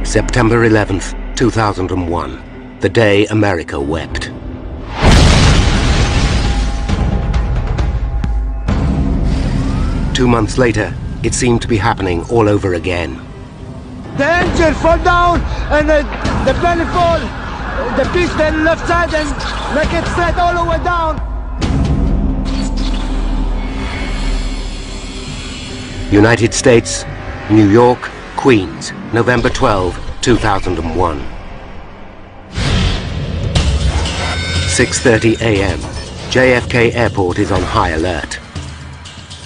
September 11th, 2001, the day America wept. Two months later, it seemed to be happening all over again. The engine fall down and the belly fall, the piston left side and make it straight all the way down. United States, New York, Queens, November 12, 2001. 6:30 a.m. JFK Airport is on high alert.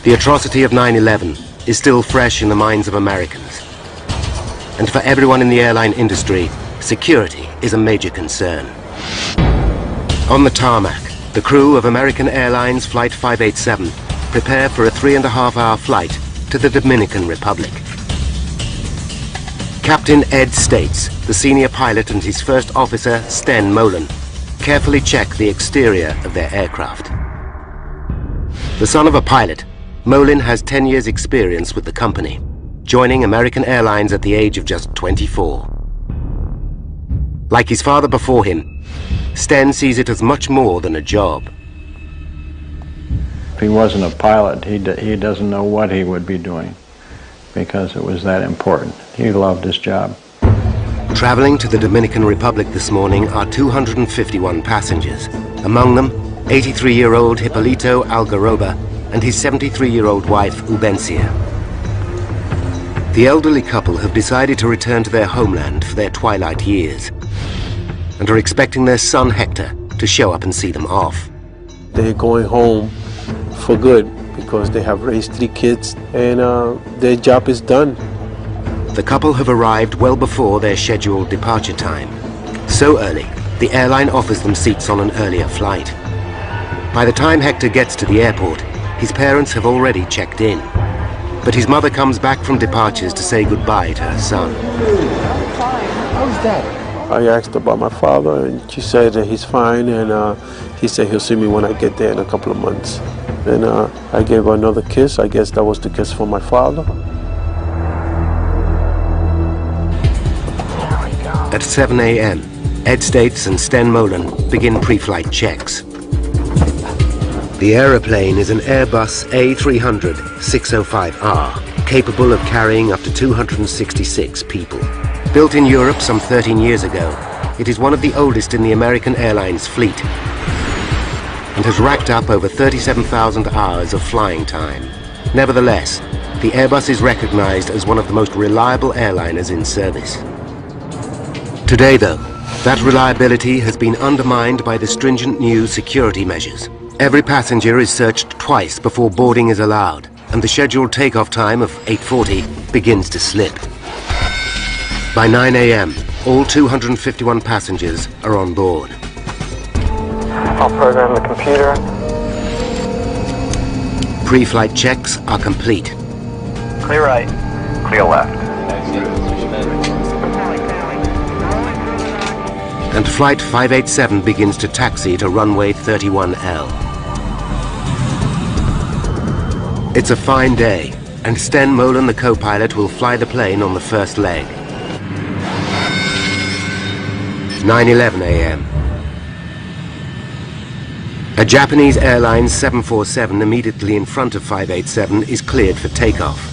The atrocity of 9/11 is still fresh in the minds of Americans. And for everyone in the airline industry, security is a major concern. On the tarmac, the crew of American Airlines Flight 587 prepare for a 3.5-hour flight to the Dominican Republic. Captain Ed States, the senior pilot, and his first officer, Sten Molen, carefully check the exterior of their aircraft. The son of a pilot, Molen has 10 years' experience with the company, joining American Airlines at the age of just 24. Like his father before him, Sten sees it as much more than a job. If he wasn't a pilot, he doesn't know what he would be doing, because it was that important. He loved his job. Traveling to the Dominican Republic this morning are 251 passengers. Among them, 83-year-old Hipólito Algaroba and his 73-year-old wife, Ubencia. The elderly couple have decided to return to their homeland for their twilight years and are expecting their son, Hector, to show up and see them off. They're going home for good because they have raised 3 kids and their job is done. The couple have arrived well before their scheduled departure time. So early, the airline offers them seats on an earlier flight. By the time Hector gets to the airport, his parents have already checked in. But his mother comes back from departures to say goodbye to her son. I'm fine. How's Dad? I asked about my father and she said that he's fine and he said he'll see me when I get there in a couple of months. And I gave her another kiss. I guess that was the kiss from my father. At 7 a.m., Ed States and Sten Molen begin pre-flight checks. The aeroplane is an Airbus A300-605R, capable of carrying up to 266 people. Built in Europe some 13 years ago, it is one of the oldest in the American Airlines fleet and has racked up over 37,000 hours of flying time. Nevertheless, the Airbus is recognized as one of the most reliable airliners in service. Today, though, that reliability has been undermined by the stringent new security measures. Every passenger is searched twice before boarding is allowed, and the scheduled takeoff time of 8:40 begins to slip. By 9 a.m., all 251 passengers are on board. I'll program the computer. Pre-flight checks are complete. Clear right. Clear left. And Flight 587 begins to taxi to runway 31L. It's a fine day, and Sten Molen, the co-pilot, will fly the plane on the first leg. 9:11 a.m. A Japanese Airlines 747 immediately in front of 587 is cleared for takeoff.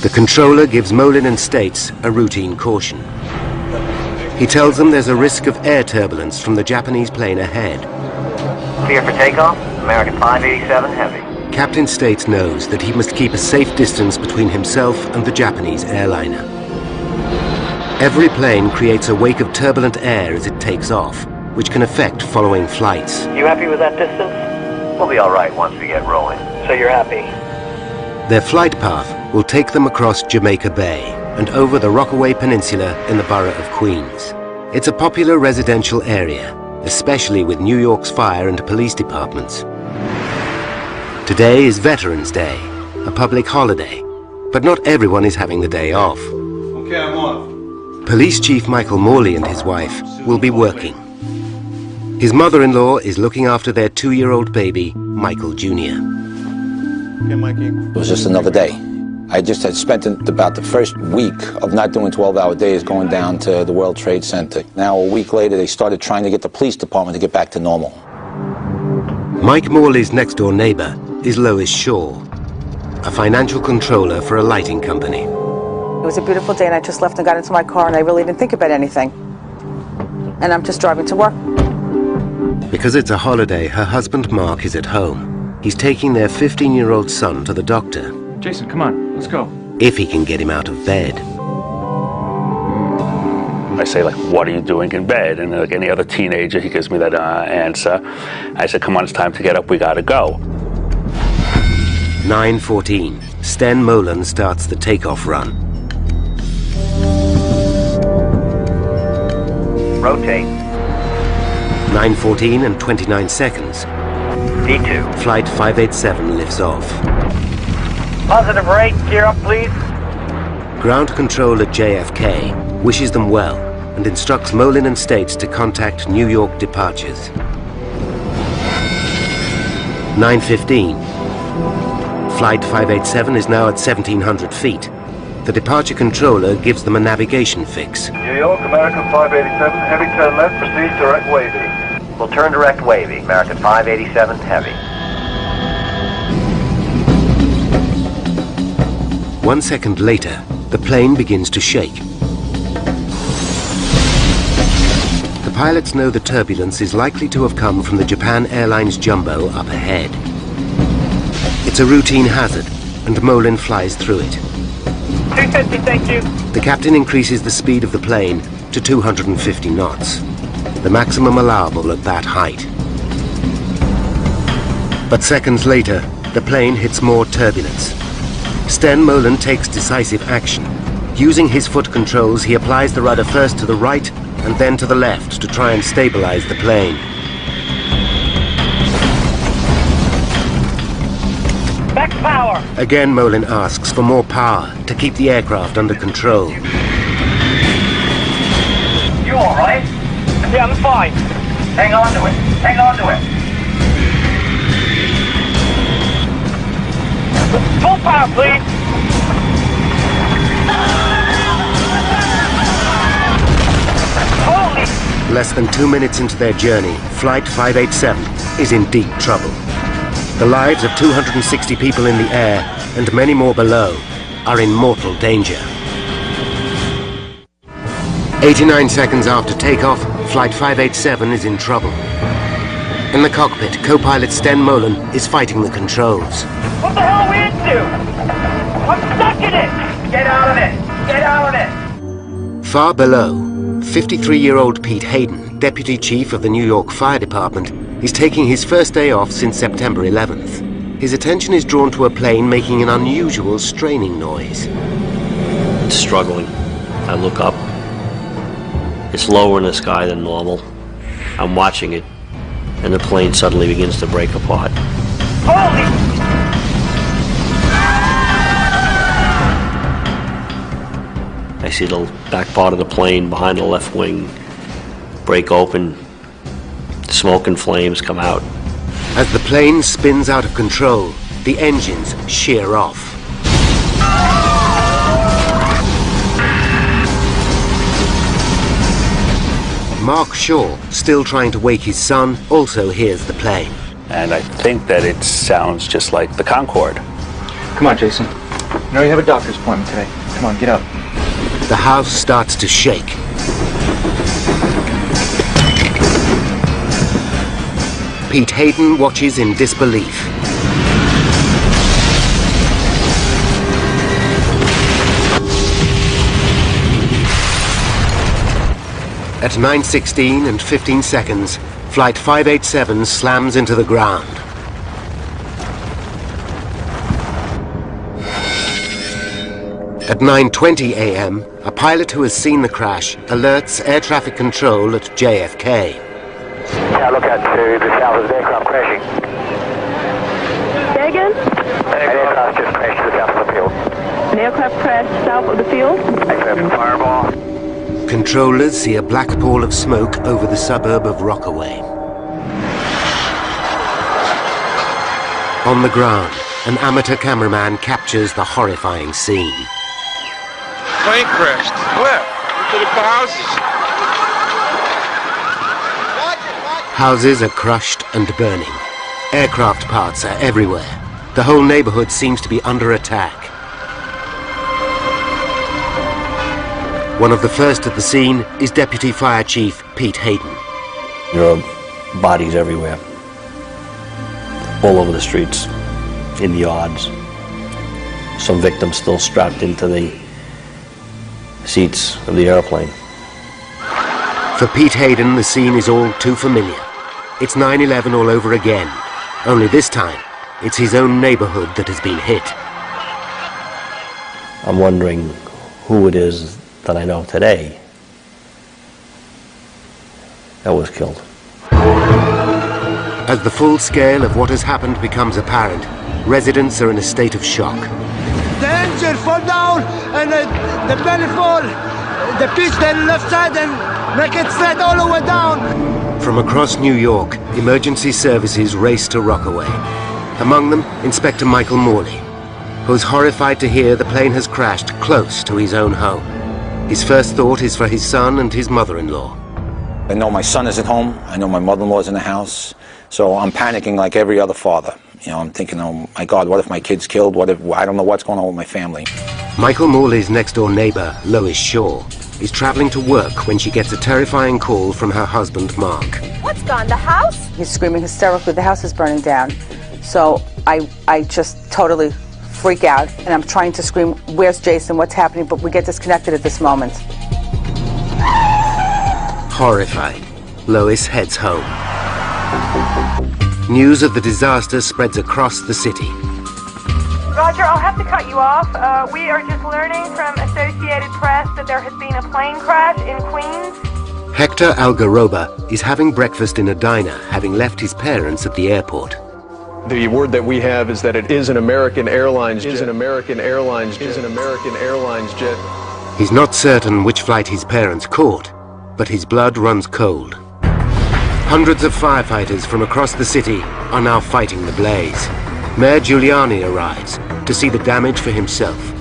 The controller gives Molen and States a routine caution. He tells them there's a risk of air turbulence from the Japanese plane ahead. Clear for takeoff. American 587 heavy. Captain States knows that he must keep a safe distance between himself and the Japanese airliner. Every plane creates a wake of turbulent air as it takes off, which can affect following flights. You happy with that distance? We'll be all right once we get rolling. So you're happy? Their flight path will take them across Jamaica Bay and over the Rockaway Peninsula in the borough of Queens. It's a popular residential area, especially with New York's fire and police departments. Today is Veterans Day, a public holiday, but not everyone is having the day off. Okay, I'm off. Police Chief Michael Morley and his wife will be working. His mother-in-law is looking after their 2-year-old baby, Michael Jr. Okay, Mikey. It was just another day. I just had spent about the first week of not doing 12-hour days going down to the World Trade Center. Now, a week later, they started trying to get the police department to get back to normal. Mike Morley's next-door neighbor is Lois Shaw, a financial controller for a lighting company. It was a beautiful day and I just left and got into my car and I really didn't think about anything. And I'm just driving to work. Because it's a holiday, her husband Mark is at home. He's taking their 15-year-old son to the doctor. Jason, come on, let's go. If he can get him out of bed. I say, like, what are you doing in bed? And like any other teenager, he gives me that answer. I said, come on, it's time to get up, we gotta go. 9:14. Sten Molen starts the takeoff run. Rotate. 9:14 and 29 seconds. D2. Flight 587 lifts off. Positive rate, gear up please. Ground control at JFK wishes them well and instructs Molen and States to contact New York departures. 9:15. Flight 587 is now at 1,700 feet. The departure controller gives them a navigation fix. New York, American 587, heavy turn left, proceed direct wavy. We'll turn direct wavy, American 587 heavy. 1 second later, the plane begins to shake. The pilots know the turbulence is likely to have come from the Japan Airlines jumbo up ahead. It's a routine hazard, and Molen flies through it. 250, thank you. The captain increases the speed of the plane to 250 knots, the maximum allowable at that height. But seconds later, the plane hits more turbulence. Sten Molen takes decisive action. Using his foot controls, he applies the rudder first to the right and then to the left to try and stabilize the plane. Back power. Again, Molen asks for more power to keep the aircraft under control. You all right? Yeah, I'm fine. Hang on to it. Hang on to it. Full power, please. Holy! Less than 2 minutes into their journey, Flight 587 is in deep trouble. The lives of 260 people in the air and many more below are in mortal danger. 89 seconds after takeoff, Flight 587 is in trouble. In the cockpit, co-pilot Sten Molen is fighting the controls. What the hell are we into? I'm stuck in it! Get out of it! Get out of it! Far below, 53-year-old Pete Hayden, Deputy Chief of the New York Fire Department, is taking his first day off since September 11th. His attention is drawn to a plane making an unusual straining noise. It's struggling. I look up. It's lower in the sky than normal. I'm watching it, and the plane suddenly begins to break apart. Holy! I see the back part of the plane behind the left wing break open. Smoke and flames come out. As the plane spins out of control, the engines shear off. Mark Shaw, still trying to wake his son, also hears the plane. And I think that it sounds just like the Concorde. Come on, Jason. You know you have a doctor's appointment today. Come on, get up. The house starts to shake. Pete Hayden watches in disbelief. At 9:16 and 15 seconds, Flight 587 slams into the ground. At 9:20 a.m., a pilot who has seen the crash alerts air traffic control at JFK. Yeah, look out to the south of the aircraft crashing. Say again? An aircraft just crashed to the south of the field. An aircraft crashed south of the field? Aircraft fireball. Controllers see a black pall of smoke over the suburb of Rockaway. On the ground, an amateur cameraman captures the horrifying scene. Plane crashed. Where? Into the houses. Houses are crushed and burning. Aircraft parts are everywhere. The whole neighborhood seems to be under attack. One of the first at the scene is Deputy Fire Chief Pete Hayden. There are bodies everywhere, all over the streets, in the yards. Some victims still strapped into the seats of the airplane. For Pete Hayden, the scene is all too familiar. It's 9/11 all over again, only this time it's his own neighborhood that has been hit. I'm wondering who it is that I know today that was killed. As the full scale of what has happened becomes apparent, residents are in a state of shock. The engine fall down and the belly fall. The piston left side and make it straight all the way down. From across New York, emergency services race to Rockaway. Among them, Inspector Michael Morley, who's horrified to hear the plane has crashed close to his own home. His first thought is for his son and his mother-in-law. I know my son isn't home. I know my mother-in-law's in the house. So I'm panicking like every other father. You know, I'm thinking, oh my God, what if my kid's killed? What if, I don't know what's going on with my family. Michael Morley's next-door neighbor, Lois Shaw, is traveling to work when she gets a terrifying call from her husband, Mark. What's gone? The house? He's screaming hysterically, the house is burning down. So I just totally freak out, and I'm trying to scream, where's Jason, what's happening? But we get disconnected at this moment. Horrified, Lois heads home. News of the disaster spreads across the city. Roger, I'll have to cut you off. We are just learning from Associated Press that there has been a plane crash in Queens. Hector Algaroba is having breakfast in a diner, having left his parents at the airport. The word that we have is that it is an American Airlines jet. He's not certain which flight his parents caught, but his blood runs cold. Hundreds of firefighters from across the city are now fighting the blaze. Mayor Giuliani arrives to see the damage for himself.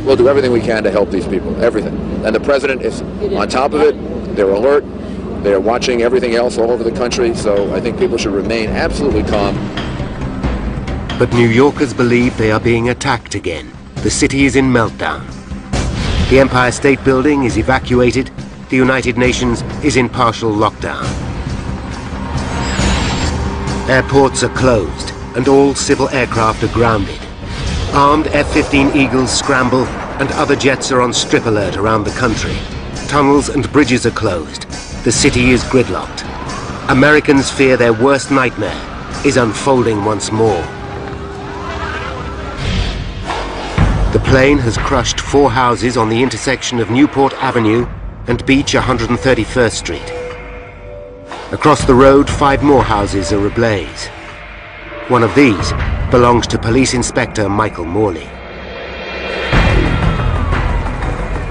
We'll do everything we can to help these people, everything. And the president is on top of it. They're alert. They're watching everything else all over the country, so I think people should remain absolutely calm. But New Yorkers believe they are being attacked again. The city is in meltdown. The Empire State Building is evacuated. The United Nations is in partial lockdown. Airports are closed, and all civil aircraft are grounded. Armed F-15 Eagles scramble, and other jets are on strip alert around the country. Tunnels and bridges are closed. The city is gridlocked. Americans fear their worst nightmare is unfolding once more. The plane has crushed 4 houses on the intersection of Newport Avenue and Beach 131st Street. Across the road, 5 more houses are ablaze. One of these belongs to Police Inspector Michael Morley.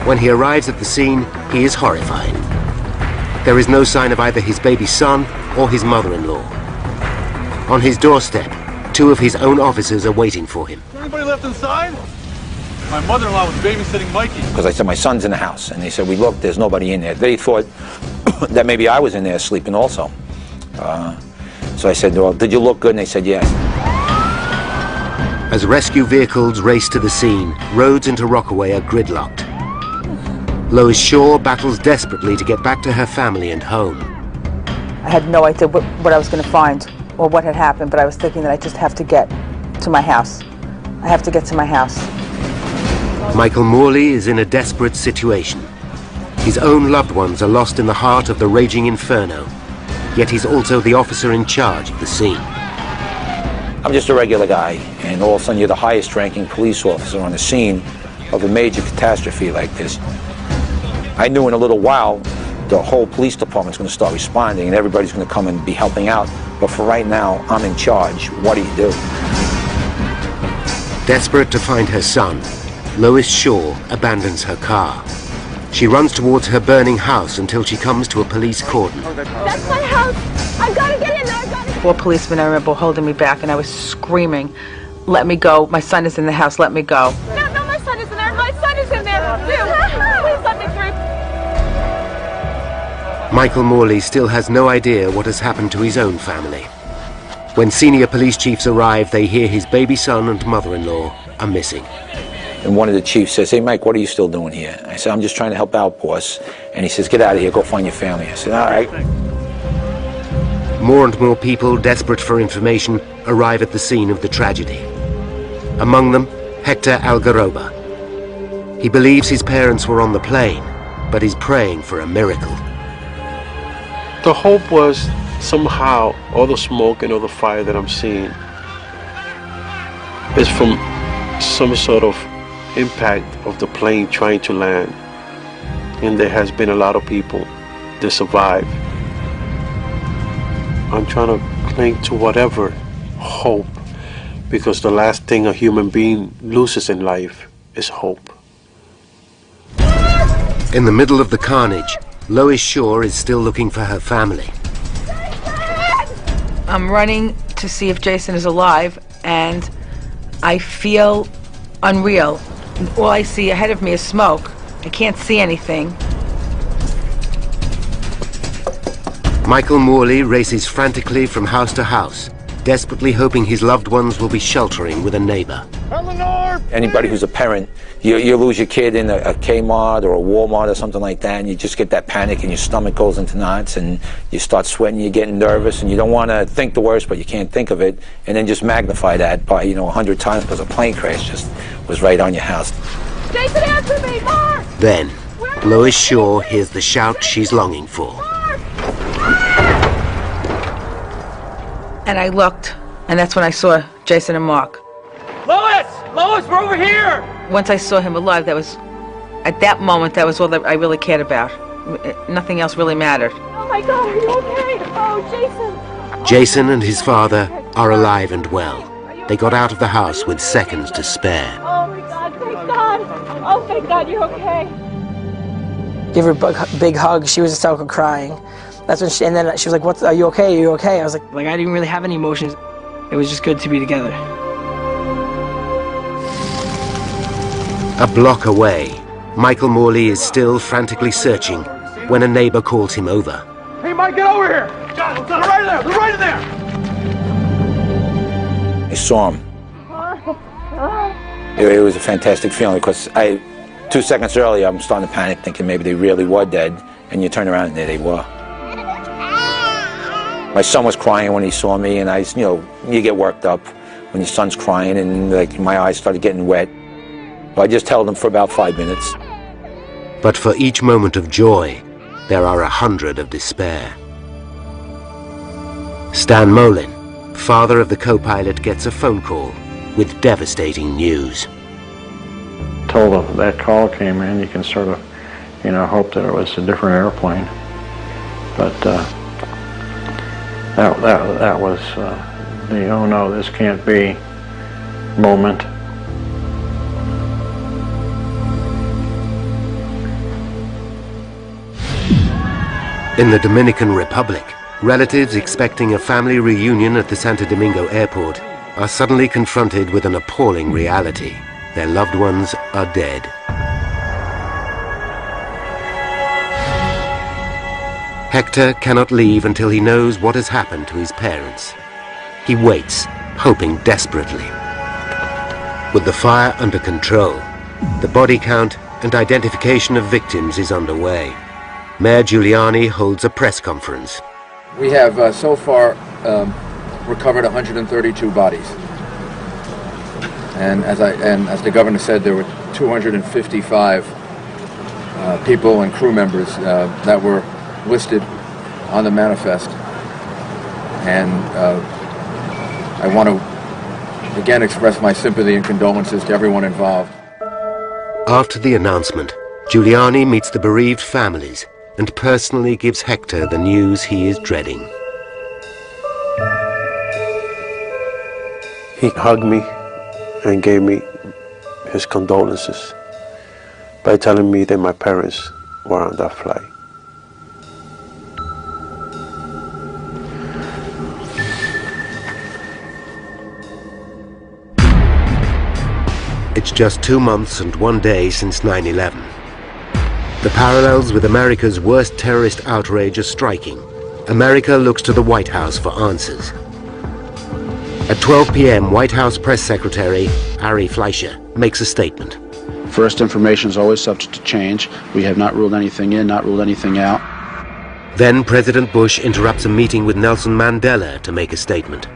When he arrives at the scene, he is horrified. There is no sign of either his baby son or his mother-in-law. On his doorstep, 2 of his own officers are waiting for him. Anybody left inside? My mother-in-law was babysitting Mikey. Because I said, my son's in the house. And they said, we looked, there's nobody in there. They thought that maybe I was in there sleeping also. So I said, well, did you look good? And they said, yes. As rescue vehicles race to the scene, roads into Rockaway are gridlocked. Lois Shaw battles desperately to get back to her family and home. I had no idea what I was going to find or what had happened, but I was thinking that I just have to get to my house. I have to get to my house. Michael Morley is in a desperate situation. His own loved ones are lost in the heart of the raging inferno, yet he's also the officer in charge of the scene. I'm just a regular guy, and all of a sudden you're the highest ranking police officer on the scene of a major catastrophe like this. I knew in a little while the whole police department's going to start responding and everybody's going to come and be helping out. But for right now, I'm in charge. What do you do? Desperate to find her son, Lois Shaw abandons her car. She runs towards her burning house until she comes to a police cordon. That's my house! I've got to get in there! 4 policemen, I remember, holding me back, and I was screaming. let me go. My son is in the house. Let me go. No, my son is in there. My son is in there. Please let me through. Michael Morley still has no idea what has happened to his own family. When senior police chiefs arrive, they hear his baby son and mother-in-law are missing. And one of the chiefs says, "Hey, Mike, what are you still doing here?" I said, "I'm just trying to help out, boss." And he says, "Get out of here, go find your family." I said, "All right." More and more people, desperate for information, arrive at the scene of the tragedy. Among them, Hector Algaroba. He believes his parents were on the plane, but is praying for a miracle. The hope was somehow all the smoke and all the fire that I'm seeing is from some sort of impact of the plane trying to land. And there has been a lot of people that survive. I'm trying to cling to whatever hope, because the last thing a human being loses in life is hope. In the middle of the carnage, Lois Shaw is still looking for her family. I'm running to see if Jason is alive, and I feel unreal. All I see ahead of me is smoke. I can't see anything. Michael Morley races frantically from house to house, desperately hoping his loved ones will be sheltering with a neighbor. Anybody who's a parent, you lose your kid in a Kmart or a Walmart or something like that, and you just get that panic and your stomach goes into knots and you start sweating, you're getting nervous, and you don't want to think the worst, but you can't think of it, and then just magnify that by 100 times because a plane crash just was right on your house. Jason, answer me, Mark! Then, Lois Shaw hears the shout she's longing for. And I looked, and that's when I saw Jason and Mark. Lois! Lois, we're over here! Once I saw him alive, at that moment, that was all that I really cared about. Nothing else really mattered. Oh my God, are you okay? Oh, Jason! Jason and his father are alive and well. They got out of the house with seconds to spare. Oh my God, thank God! Oh, thank God, you're okay. Give her a big hug. She was hysterical crying. That's when and then she was like, "What? Are you okay? Are you okay?" I was like I didn't really have any emotions. It was just good to be together. A block away, Michael Morley is still frantically searching when a neighbor calls him over. Hey, Mike, get over here! They're right in there! They're right in there! I saw him. It was a fantastic feeling because 2 seconds earlier, I'm starting to panic, thinking maybe they really were dead, and you turn around and there they were. My son was crying when he saw me, and you get worked up when your son's crying, and my eyes started getting wet. So I just held him for about 5 minutes. But for each moment of joy, there are 100 of despair. Stan Molin, father of the co-pilot, gets a phone call with devastating news. Told him that call came in, you can sort of, hope that it was a different airplane. But that was the "oh no, this can't be" moment. In the Dominican Republic, relatives expecting a family reunion at the Santo Domingo airport are suddenly confronted with an appalling reality. Their loved ones are dead. Hector cannot leave until he knows what has happened to his parents. He waits, hoping desperately. With the fire under control, the body count and identification of victims is underway. Mayor Giuliani holds a press conference. We have so far recovered 132 bodies. And as the governor said, there were 255 people and crew members that were listed on the manifest. And I want to again express my sympathy and condolences to everyone involved. After the announcement, Giuliani meets the bereaved families and personally gives Hector the news he is dreading. He hugged me and gave me his condolences by telling me that my parents were on that flight. It's just 2 months and 1 day since 9/11. The parallels with America's worst terrorist outrage are striking. America looks to the White House for answers. At 12 p.m., White House Press Secretary Ari Fleischer makes a statement. First, information is always subject to change. We have not ruled anything in, not ruled anything out. Then President Bush interrupts a meeting with Nelson Mandela to make a statement.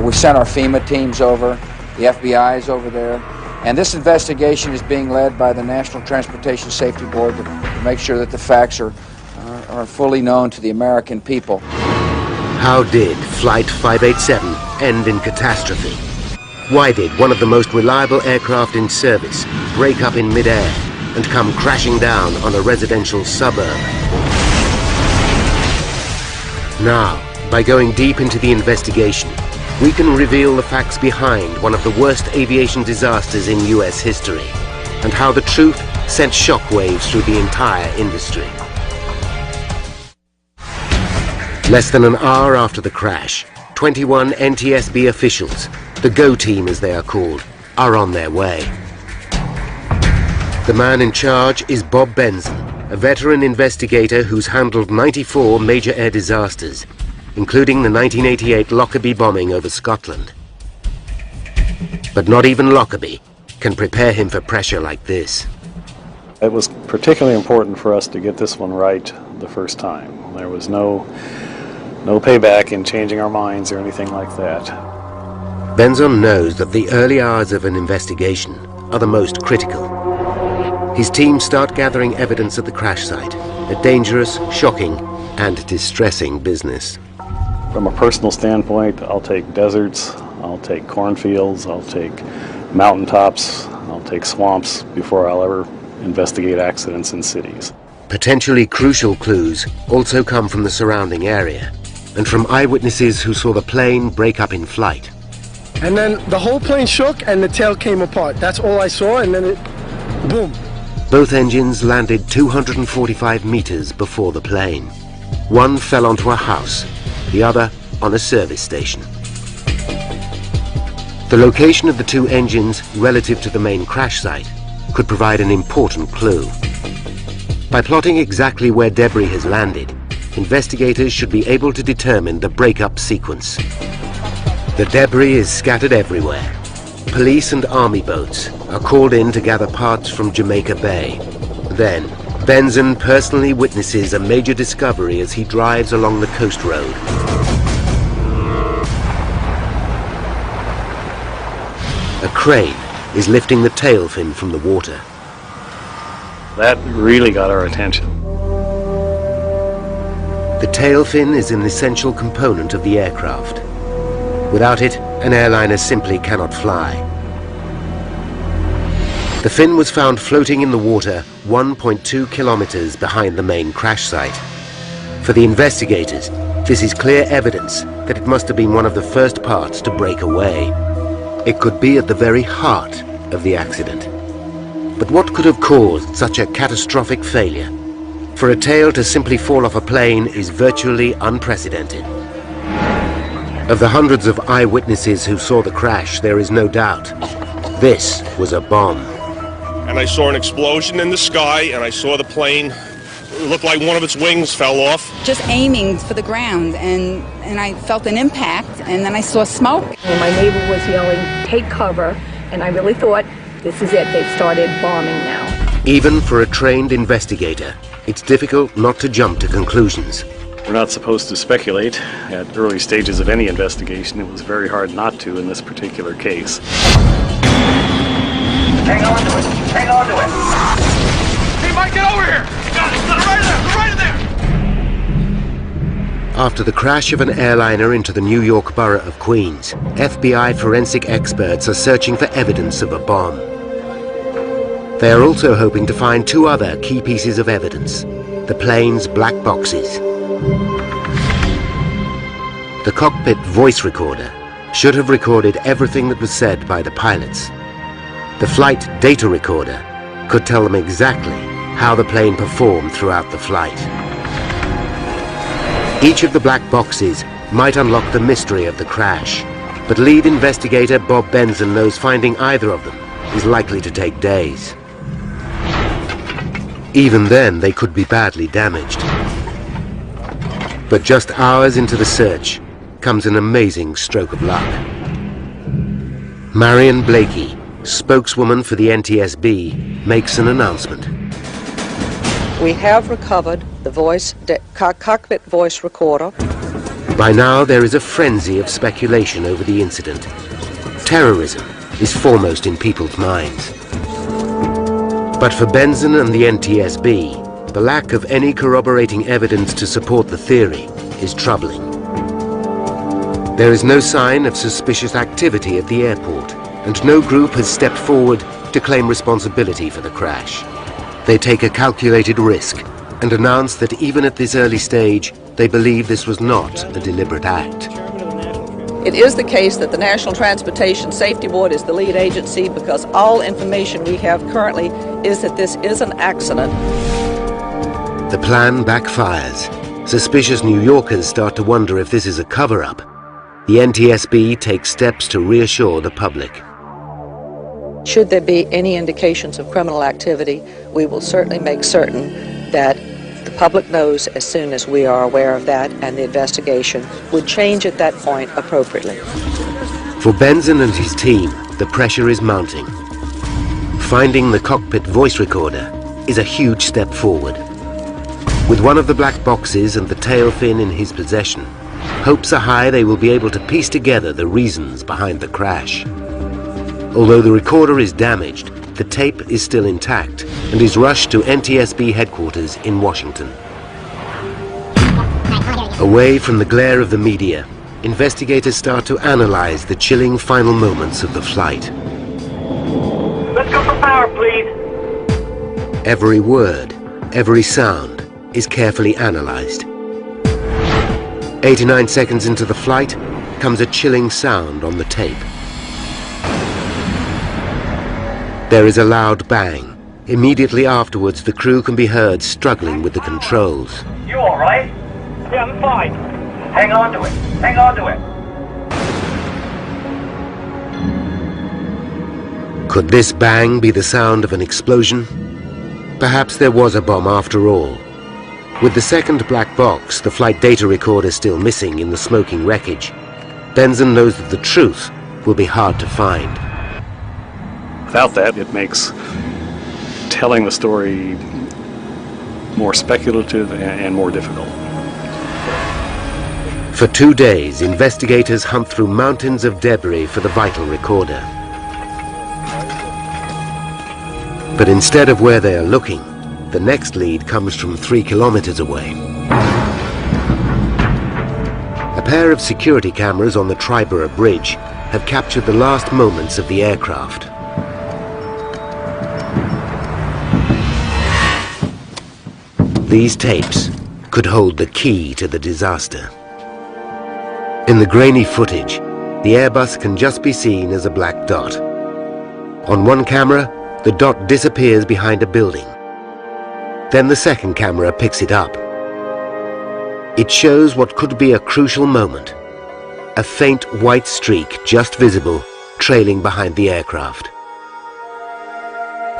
We sent our FEMA teams over, the FBI is over there, and this investigation is being led by the National Transportation Safety Board to make sure that the facts are fully known to the American people. How did Flight 587 end in catastrophe? Why did one of the most reliable aircraft in service break up in mid-air and come crashing down on a residential suburb? Now, by going deep into the investigation, we can reveal the facts behind one of the worst aviation disasters in US history, and how the truth sent shockwaves through the entire industry. Less than an hour after the crash, 21 NTSB officials, the GO team as they are called, are on their way. The man in charge is Bob Benson, a veteran investigator who's handled 94 major air disasters, including the 1988 Lockerbie bombing over Scotland. But not even Lockerbie can prepare him for pressure like this. It was particularly important for us to get this one right the first time. There was no payback in changing our minds or anything like that. Benson knows that the early hours of an investigation are the most critical. His team start gathering evidence at the crash site, a dangerous, shocking, and distressing business. From a personal standpoint, I'll take deserts, I'll take cornfields, I'll take mountaintops, I'll take swamps before I'll ever investigate accidents in cities. Potentially crucial clues also come from the surrounding area and from eyewitnesses who saw the plane break up in flight. And then the whole plane shook and the tail came apart. That's all I saw, and then it, boom. Both engines landed 245 meters before the plane. One fell onto a house, the other on a service station. The location of the two engines relative to the main crash site could provide an important clue. By plotting exactly where debris has landed, investigators should be able to determine the breakup sequence. The debris is scattered everywhere. Police and army boats are called in to gather parts from Jamaica Bay. Then, Benson personally witnesses a major discovery as he drives along the coast road. A crane is lifting the tail fin from the water. That really got our attention. The tail fin is an essential component of the aircraft. Without it, an airliner simply cannot fly. The fin was found floating in the water 1.2 kilometers behind the main crash site. For the investigators, this is clear evidence that it must have been one of the first parts to break away. It could be at the very heart of the accident. But what could have caused such a catastrophic failure? For a tail to simply fall off a plane is virtually unprecedented. Of the hundreds of eyewitnesses who saw the crash, there is no doubt. This was a bomb. And I saw an explosion in the sky, and I saw the plane. It looked like one of its wings fell off. Just aiming for the ground, and I felt an impact, and then I saw smoke. And my neighbor was yelling, "Take cover," and I really thought, this is it, they've started bombing now. Even for a trained investigator, it's difficult not to jump to conclusions. We're not supposed to speculate at early stages of any investigation. It was very hard not to in this particular case. Hang on to it. Hang on to it. Hey, Mike, get over here. You got it. Right there. Right there. After the crash of an airliner into the New York borough of Queens, FBI forensic experts are searching for evidence of a bomb. They are also hoping to find two other key pieces of evidence: the plane's black boxes. The cockpit voice recorder should have recorded everything that was said by the pilots. The flight data recorder could tell them exactly how the plane performed throughout the flight. Each of the black boxes might unlock the mystery of the crash. But lead investigator Bob Benson knows finding either of them is likely to take days. Even then, they could be badly damaged. But just hours into the search comes an amazing stroke of luck. Marion Blakey, spokeswoman for the NTSB, makes an announcement. We have recovered the cockpit voice recorder. By now, there is a frenzy of speculation over the incident. Terrorism is foremost in people's minds. But for Benson and the NTSB, the lack of any corroborating evidence to support the theory is troubling. There is no sign of suspicious activity at the airport, and no group has stepped forward to claim responsibility for the crash. They take a calculated risk and announce that even at this early stage, they believe this was not a deliberate act. It is the case that the National Transportation Safety Board is the lead agency because all information we have currently is that this is an accident. The plan backfires. Suspicious New Yorkers start to wonder if this is a cover-up. The NTSB takes steps to reassure the public. Should there be any indications of criminal activity, we will certainly make certain that the public knows as soon as we are aware of that, and the investigation would change at that point appropriately. For Benson and his team, the pressure is mounting. Finding the cockpit voice recorder is a huge step forward. With one of the black boxes and the tail fin in his possession, hopes are high they will be able to piece together the reasons behind the crash. Although the recorder is damaged, the tape is still intact and is rushed to NTSB headquarters in Washington. Away from the glare of the media, investigators start to analyze the chilling final moments of the flight. Let's go for power, please. Every word, every sound is carefully analyzed. 89 seconds into the flight comes a chilling sound on the tape. There is a loud bang. Immediately afterwards, the crew can be heard struggling with the controls. You all right? Yeah, I'm fine. Hang on to it. Hang on to it. Could this bang be the sound of an explosion? Perhaps there was a bomb after all. With the second black box, the flight data recorder still missing in the smoking wreckage, Benson knows that the truth will be hard to find. Without that, it makes telling the story more speculative and more difficult. For 2 days, investigators hunt through mountains of debris for the vital recorder. But instead of where they are looking, the next lead comes from 3 kilometers away. A pair of security cameras on the Triborough Bridge have captured the last moments of the aircraft. These tapes could hold the key to the disaster. In the grainy footage, the Airbus can just be seen as a black dot. On one camera, the dot disappears behind a building. Then the second camera picks it up. It shows what could be a crucial moment. A faint white streak just visible, trailing behind the aircraft.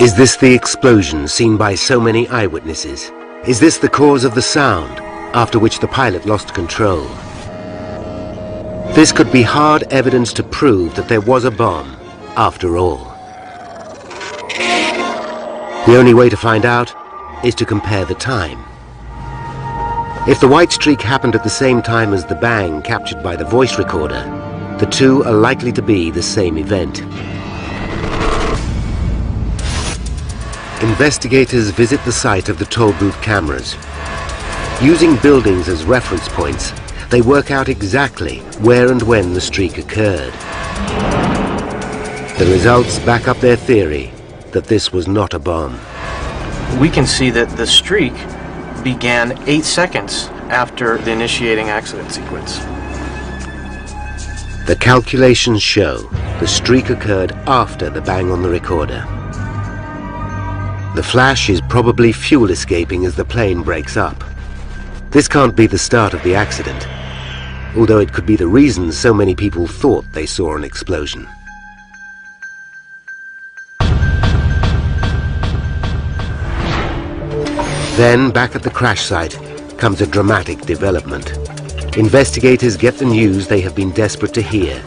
Is this the explosion seen by so many eyewitnesses? Is this the cause of the sound, after which the pilot lost control? This could be hard evidence to prove that there was a bomb, after all. The only way to find out is to compare the time. If the white streak happened at the same time as the bang captured by the voice recorder, the two are likely to be the same event. Investigators visit the site of the toll booth cameras. Using buildings as reference points, they work out exactly where and when the streak occurred. The results back up their theory that this was not a bomb. We can see that the streak began 8 seconds after the initiating accident sequence. The calculations show the streak occurred after the bang on the recorder. The flash is probably fuel escaping as the plane breaks up. This can't be the start of the accident. although it could be the reason so many people thought they saw an explosion. Then, back at the crash site, comes a dramatic development. Investigators get the news they have been desperate to hear.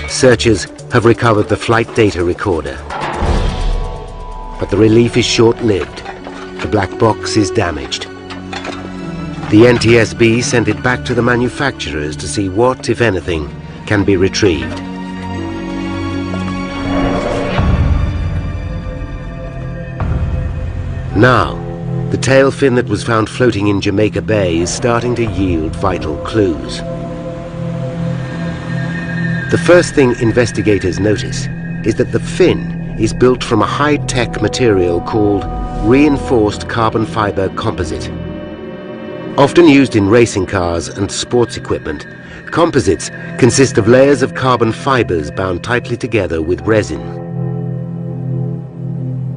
Searchers have recovered the flight data recorder. But the relief is short-lived. The black box is damaged. The NTSB sent it back to the manufacturers to see what, if anything, can be retrieved. Now, the tail fin that was found floating in Jamaica Bay is starting to yield vital clues. The first thing investigators notice is that the fin is built from a high-tech material called reinforced carbon fiber composite. Often used in racing cars and sports equipment, composites consist of layers of carbon fibers bound tightly together with resin.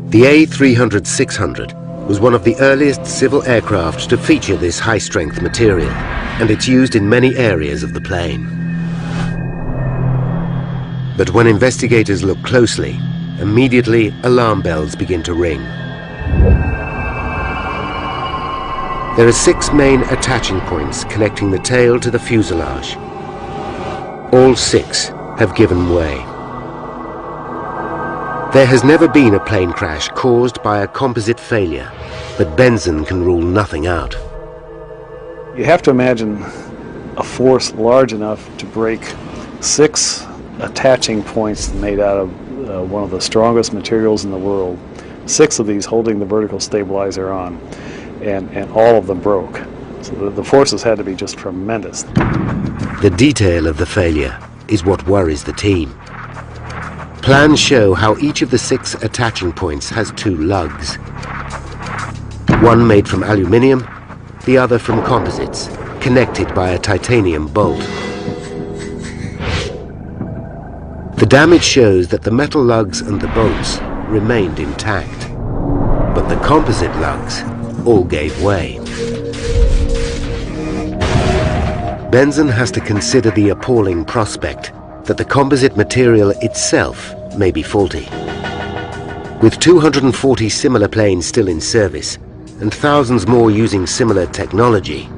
The A300-600 was one of the earliest civil aircraft to feature this high-strength material, and it's used in many areas of the plane. But when investigators look closely, immediately alarm bells begin to ring. There are 6 main attaching points connecting the tail to the fuselage. All 6 have given way. There has never been a plane crash caused by a composite failure, but Benson can rule nothing out. You have to imagine a force large enough to break 6 attaching points made out of one of the strongest materials in the world. 6 of these holding the vertical stabilizer on, and all of them broke. So the forces had to be just tremendous. The detail of the failure is what worries the team. Plans show how each of the 6 attaching points has 2 lugs. One made from aluminium, the other from composites, connected by a titanium bolt. The damage shows that the metal lugs and the bolts remained intact, but the composite lugs all gave way. Benson has to consider the appalling prospect that the composite material itself may be faulty. With 240 similar planes still in service and thousands more using similar technology,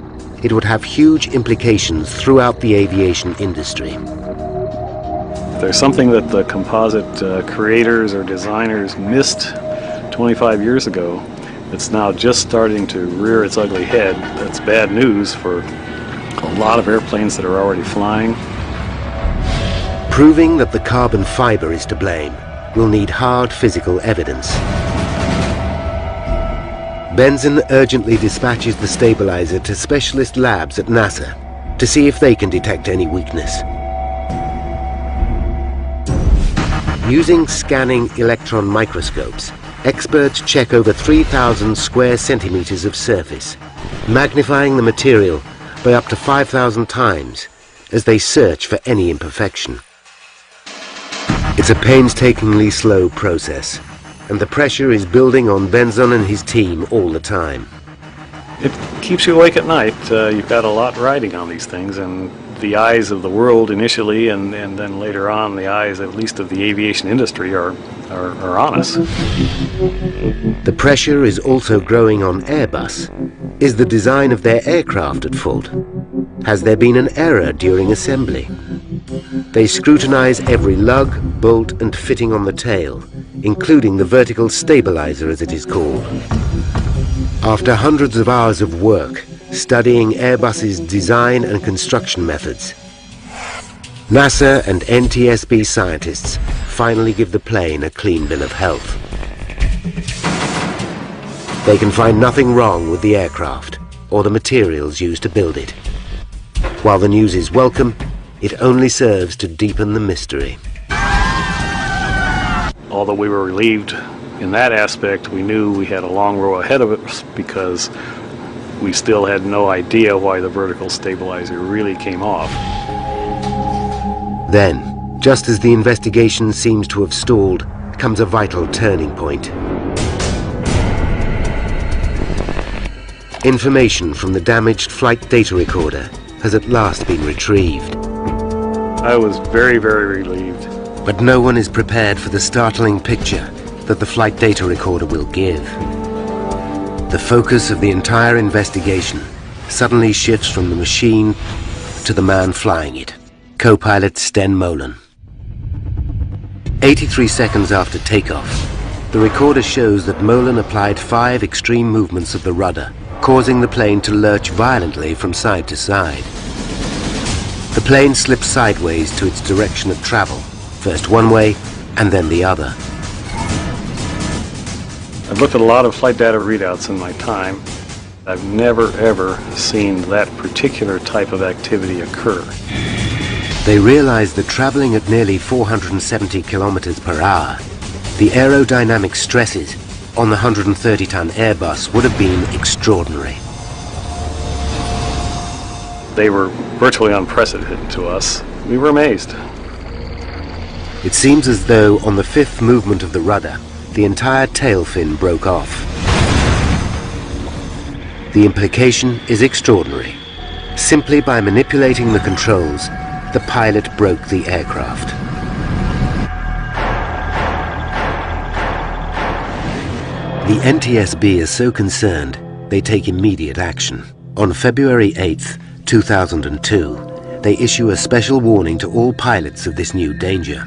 it would have huge implications throughout the aviation industry. There's something that the composite creators or designers missed 25 years ago that's now just starting to rear its ugly head. That's bad news for a lot of airplanes that are already flying. Proving that the carbon fiber is to blame will need hard physical evidence. Benson urgently dispatches the stabilizer to specialist labs at NASA to see if they can detect any weakness. Using scanning electron microscopes, experts check over 3,000 square centimeters of surface, magnifying the material by up to 5,000 times as they search for any imperfection. It's a painstakingly slow process, and the pressure is building on Benson and his team all the time. It keeps you awake at night. You've got a lot riding on these things, and the eyes of the world initially, and then later on the eyes at least of the aviation industry are on us. The pressure is also growing on Airbus. Is the design of their aircraft at fault? Has there been an error during assembly? They scrutinize every lug, bolt and fitting on the tail, including the vertical stabilizer as it is called. After hundreds of hours of work studying Airbus's design and construction methods, NASA and NTSB scientists finally give the plane a clean bill of health. They can find nothing wrong with the aircraft or the materials used to build it. While the news is welcome, it only serves to deepen the mystery. Although we were relieved in that aspect, we knew we had a long row ahead of us because we still had no idea why the vertical stabilizer really came off. Then, just as the investigation seems to have stalled, comes a vital turning point. Information from the damaged flight data recorder has at last been retrieved. I was very, very relieved. But no one is prepared for the startling picture that the flight data recorder will give. The focus of the entire investigation suddenly shifts from the machine to the man flying it, co-pilot Sten Molen. 83 seconds after takeoff, the recorder shows that Molen applied 5 extreme movements of the rudder, causing the plane to lurch violently from side to side. The plane slips sideways to its direction of travel, first one way and then the other. I've looked at a lot of flight data readouts in my time. I've never ever seen that particular type of activity occur. They realized that traveling at nearly 470 kilometers per hour, the aerodynamic stresses on the 130-ton Airbus would have been extraordinary. They were virtually unprecedented to us. We were amazed. It seems as though on the 5th movement of the rudder, the entire tail fin broke off. The implication is extraordinary. Simply by manipulating the controls, the pilot broke the aircraft. The NTSB is so concerned, they take immediate action. On February 8th, 2002, they issue a special warning to all pilots of this new danger.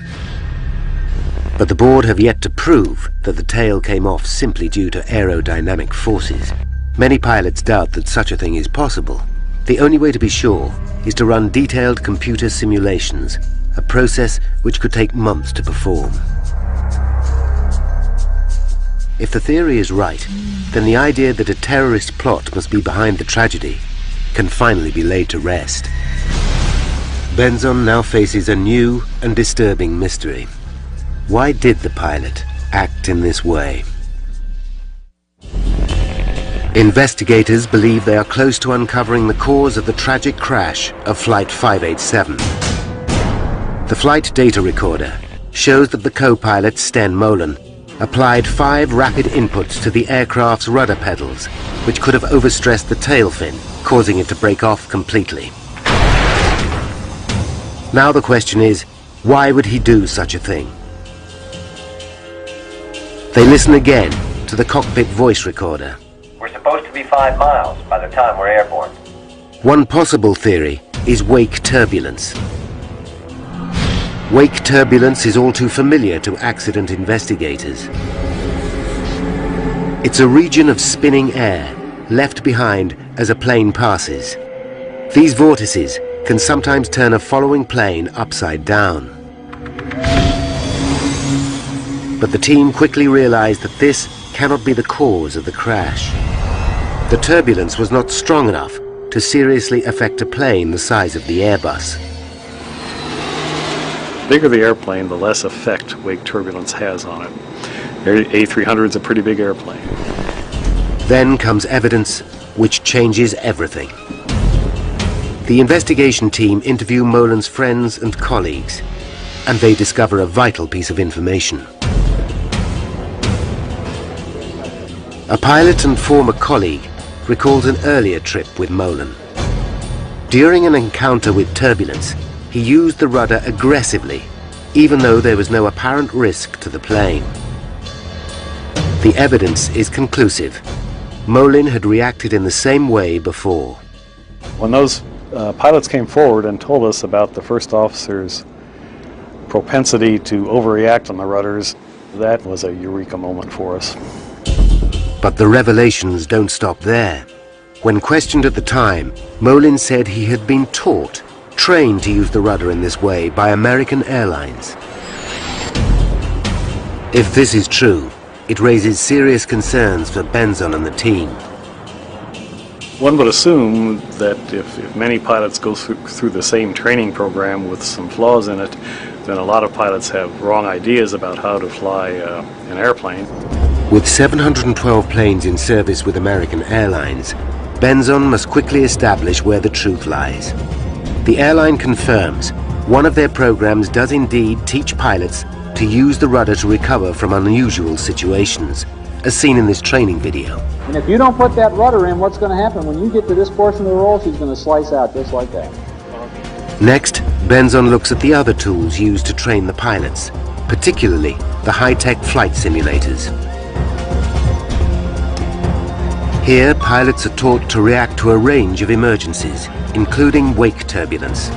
But the board have yet to prove that the tail came off simply due to aerodynamic forces. Many pilots doubt that such a thing is possible. The only way to be sure is to run detailed computer simulations, a process which could take months to perform. If the theory is right, then the idea that a terrorist plot must be behind the tragedy can finally be laid to rest. Benzon now faces a new and disturbing mystery. Why did the pilot act in this way? Investigators believe they are close to uncovering the cause of the tragic crash of Flight 587. The flight data recorder shows that the co-pilot Sten Molen applied 5 rapid inputs to the aircraft's rudder pedals, which could have overstressed the tail fin, causing it to break off completely. Now the question is, why would he do such a thing? They listen again to the cockpit voice recorder. We're supposed to be 5 miles by the time we're airborne. One possible theory is wake turbulence. Wake turbulence is all too familiar to accident investigators. It's a region of spinning air left behind as a plane passes. These vortices can sometimes turn a following plane upside down. But the team quickly realized that this cannot be the cause of the crash. The turbulence was not strong enough to seriously affect a plane the size of the Airbus. The bigger the airplane, the less effect wake turbulence has on it. A300 is a pretty big airplane. Then comes evidence which changes everything. The investigation team interview Molen's friends and colleagues, and they discover a vital piece of information. A pilot and former colleague recalls an earlier trip with Molen. During an encounter with turbulence, he used the rudder aggressively, even though there was no apparent risk to the plane. The evidence is conclusive. Molen had reacted in the same way before. When those pilots came forward and told us about the first officer's propensity to overreact on the rudders, that was a eureka moment for us. But the revelations don't stop there. When questioned at the time, Molen said he had been trained to use the rudder in this way by American Airlines. If this is true, it raises serious concerns for Benzon and the team. One would assume that if many pilots go through the same training program with some flaws in it, then a lot of pilots have wrong ideas about how to fly an airplane. With 712 planes in service with American Airlines, Benzon must quickly establish where the truth lies. The airline confirms one of their programs does indeed teach pilots to use the rudder to recover from unusual situations, as seen in this training video. And if you don't put that rudder in, what's going to happen? When you get to this portion of the roll, she's going to slice out just like that. Next, Benzon looks at the other tools used to train the pilots, particularly the high-tech flight simulators. Here, pilots are taught to react to a range of emergencies, including wake turbulence.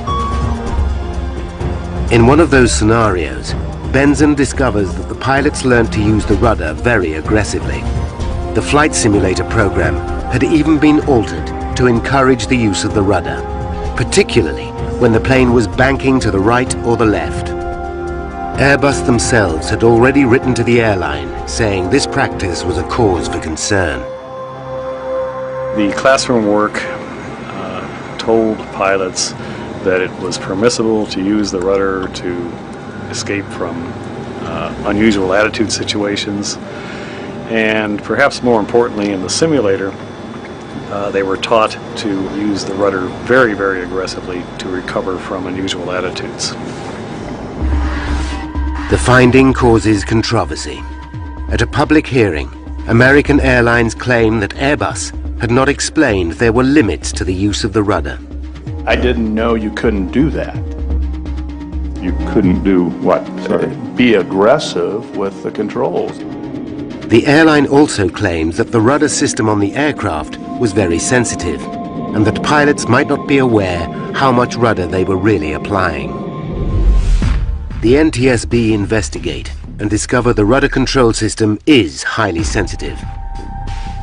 In one of those scenarios, Benzon discovers that the pilots learned to use the rudder very aggressively. The flight simulator program had even been altered to encourage the use of the rudder, particularly when the plane was banking to the right or the left. Airbus themselves had already written to the airline saying this practice was a cause for concern. The classroom work told pilots that it was permissible to use the rudder to escape from unusual attitude situations, and perhaps more importantly in the simulator, they were taught to use the rudder very, very aggressively to recover from unusual attitudes. The finding causes controversy. At a public hearing, American Airlines claimed that Airbus had not explained there were limits to the use of the rudder. I didn't know you couldn't do that. You couldn't do what? Sorry. Be aggressive with the controls. The airline also claims that the rudder system on the aircraft was very sensitive, and that pilots might not be aware how much rudder they were really applying. The NTSB investigate and discover the rudder control system is highly sensitive.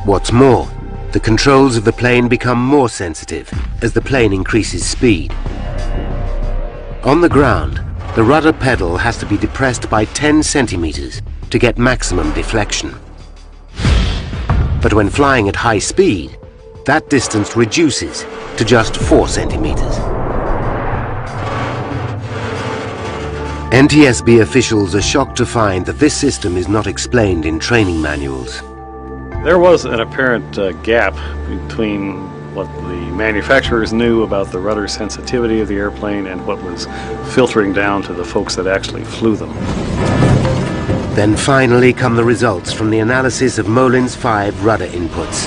What's more, the controls of the plane become more sensitive as the plane increases speed. On the ground, the rudder pedal has to be depressed by 10 centimeters to get maximum deflection. But when flying at high speed, that distance reduces to just 4 centimeters. NTSB officials are shocked to find that this system is not explained in training manuals. There was an apparent gap between what the manufacturers knew about the rudder sensitivity of the airplane and what was filtering down to the folks that actually flew them. Then finally come the results from the analysis of Molin's 5 rudder inputs.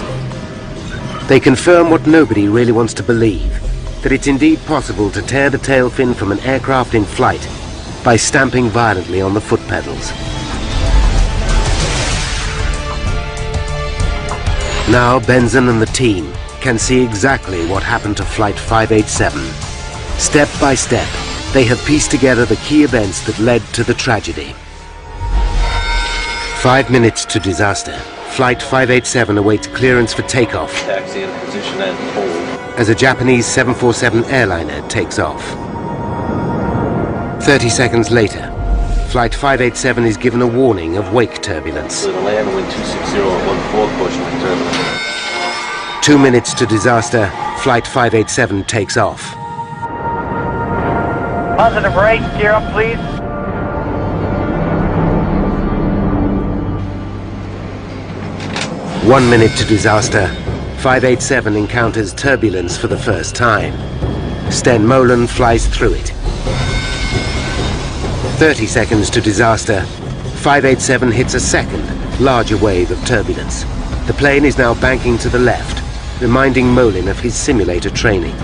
They confirm what nobody really wants to believe, that it's indeed possible to tear the tail fin from an aircraft in flight by stamping violently on the foot pedals. Now Benzon and the team can see exactly what happened to Flight 587. Step by step, they have pieced together the key events that led to the tragedy. 5 minutes to disaster. Flight 587 awaits clearance for takeoff. Taxi in position and hold. As a Japanese 747 airliner takes off. 30 seconds later, Flight 587 is given a warning of wake turbulence. Clear to land, wind 260 at 1/4 pushing with turbulence. 2 minutes to disaster, Flight 587 takes off. Positive rate, gear up please. One minute to disaster, 587 encounters turbulence for the first time. Sten Molin flies through it. 30 seconds to disaster, 587 hits a second, larger wave of turbulence. The plane is now banking to the left, reminding Molin of his simulator training.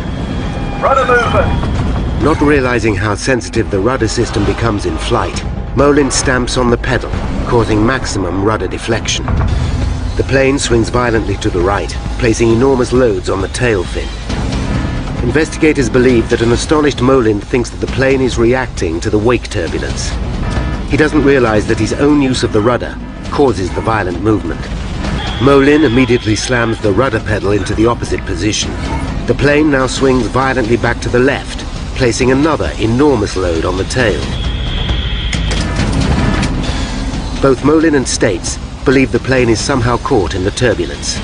Rudder movement! Not realizing how sensitive the rudder system becomes in flight, Molin stamps on the pedal, causing maximum rudder deflection. The plane swings violently to the right, placing enormous loads on the tail fin. Investigators believe that an astonished Molin thinks that the plane is reacting to the wake turbulence. He doesn't realize that his own use of the rudder causes the violent movement. Molin immediately slams the rudder pedal into the opposite position. The plane now swings violently back to the left, placing another enormous load on the tail. Both Molin and States believe the plane is somehow caught in the turbulence.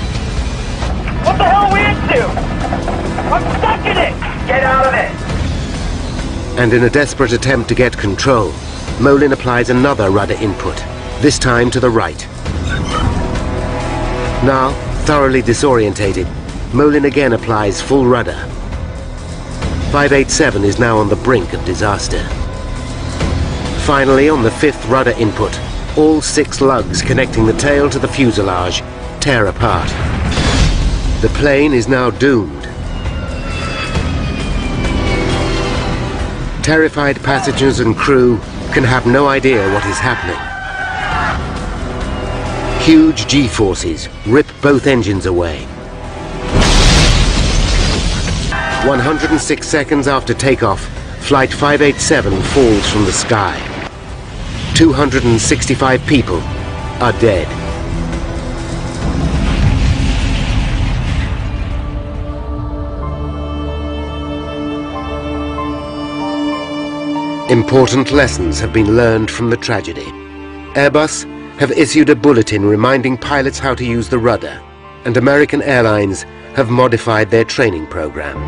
What the hell are we into? I'm stuck in it! Get out of it! And in a desperate attempt to get control, Molin applies another rudder input, this time to the right. Now, thoroughly disorientated, Molin again applies full rudder. 587 is now on the brink of disaster. Finally, on the 5th rudder input, all 6 lugs connecting the tail to the fuselage tear apart. The plane is now doomed. Terrified passengers and crew can have no idea what is happening. Huge G-forces rip both engines away. 106 seconds after takeoff, Flight 587 falls from the sky. 265 people are dead. Important lessons have been learned from the tragedy. Airbus have issued a bulletin reminding pilots how to use the rudder, and American Airlines have modified their training program.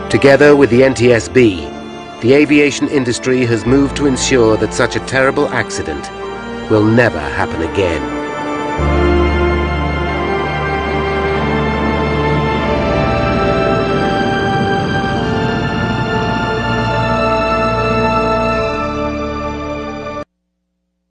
Together with the NTSB, the aviation industry has moved to ensure that such a terrible accident will never happen again.